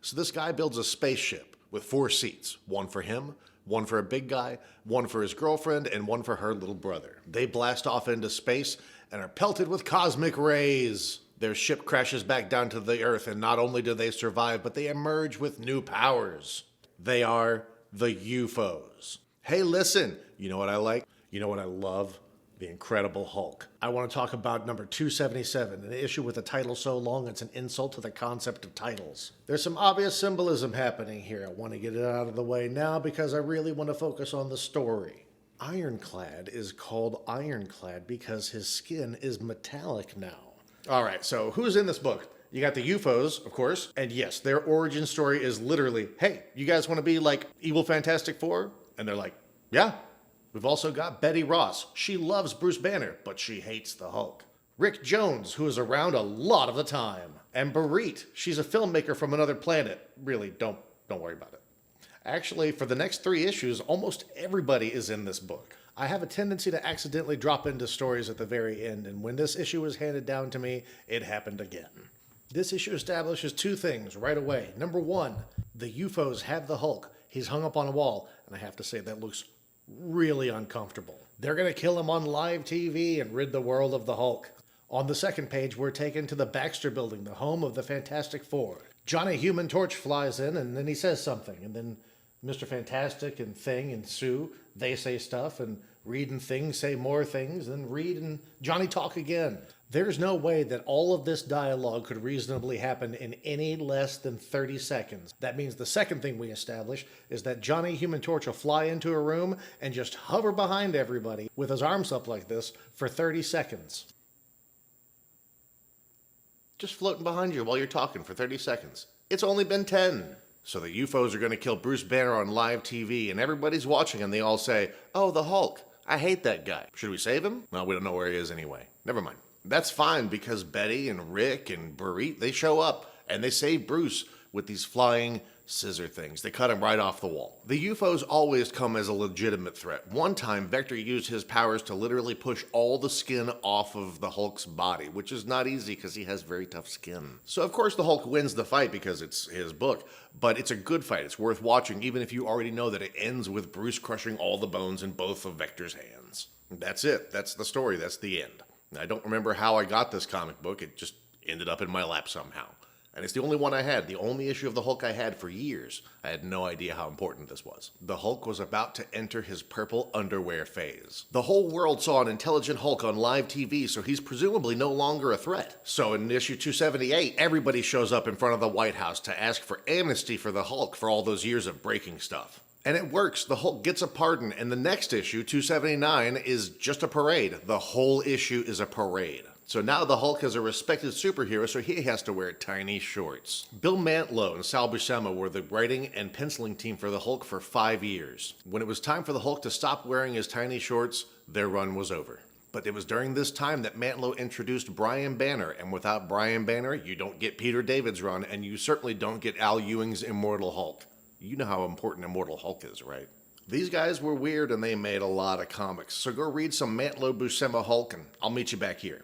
So this guy builds a spaceship with 4 seats, one for him, one for a big guy, one for his girlfriend, and one for her little brother. They blast off into space and are pelted with cosmic rays. Their ship crashes back down to the Earth, and not only do they survive, but they emerge with new powers. They are the UFOs. Hey, listen, you know what I like? You know what I love? The Incredible Hulk. I want to talk about number 277, an issue with a title so long it's an insult to the concept of titles. There's some obvious symbolism happening here. I want to get it out of the way now because I really want to focus on the story. Ironclad is called Ironclad because his skin is metallic now. All right, so who's in this book? You got the UFOs, of course, and yes, their origin story is literally, hey, you guys want to be like evil Fantastic Four? And they're like, yeah. We've also got Betty Ross. She loves Bruce Banner, but she hates the Hulk. Rick Jones, who is around a lot of the time. And Barit, she's a filmmaker from another planet. Really, don't worry about it. Actually, for the next 3 issues, almost everybody is in this book. I have a tendency to accidentally drop into stories at the very end, and when this issue was handed down to me, it happened again. This issue establishes 2 things right away. Number 1, the UFOs have the Hulk. He's hung up on a wall, and I have to say that looks really uncomfortable. They're going to kill him on live TV and rid the world of the Hulk. On the second page, we're taken to the Baxter Building, the home of the Fantastic Four. Johnny Human Torch flies in, and then he says something, and then Mr. Fantastic and Thing and Sue, they say stuff, and Reed and Thing say more things, and Reed and Johnny talk again. There's no way that all of this dialogue could reasonably happen in any less than 30 seconds. That means the second thing we establish is that Johnny Human Torch will fly into a room and just hover behind everybody with his arms up like this for 30 seconds. Just floating behind you while you're talking for 30 seconds. It's only been 10. So the UFOs are going to kill Bruce Banner on live TV, and everybody's watching, and they all say, oh, the Hulk. I hate that guy. Should we save him? Well, we don't know where he is anyway. Never mind. That's fine because Betty and Rick and Barit, they show up and they save Bruce with these flying scissor things. They cut him right off the wall. The UFOs always come as a legitimate threat. One time, Vector used his powers to literally push all the skin off of the Hulk's body, which is not easy because he has very tough skin. So of course the Hulk wins the fight because it's his book, but it's a good fight. It's worth watching even if you already know that it ends with Bruce crushing all the bones in both of Vector's hands. That's it. That's the story. That's the end. I don't remember how I got this comic book. It just ended up in my lap somehow. And it's the only one I had, the only issue of the Hulk I had for years. I had no idea how important this was. The Hulk was about to enter his purple underwear phase. The whole world saw an intelligent Hulk on live TV, so he's presumably no longer a threat. So in issue 278, everybody shows up in front of the White House to ask for amnesty for the Hulk for all those years of breaking stuff. And it works. The Hulk gets a pardon, and the next issue, 279, is just a parade. The whole issue is a parade. So now the Hulk is a respected superhero, so he has to wear tiny shorts. Bill Mantlo and Sal Buscema were the writing and penciling team for the Hulk for 5 years. When it was time for the Hulk to stop wearing his tiny shorts, their run was over. But it was during this time that Mantlo introduced Brian Banner, and without Brian Banner, you don't get Peter David's run, and you certainly don't get Al Ewing's Immortal Hulk. You know how important Immortal Hulk is, right? These guys were weird and they made a lot of comics, so go read some Mantlo Buscema Hulk and I'll meet you back here.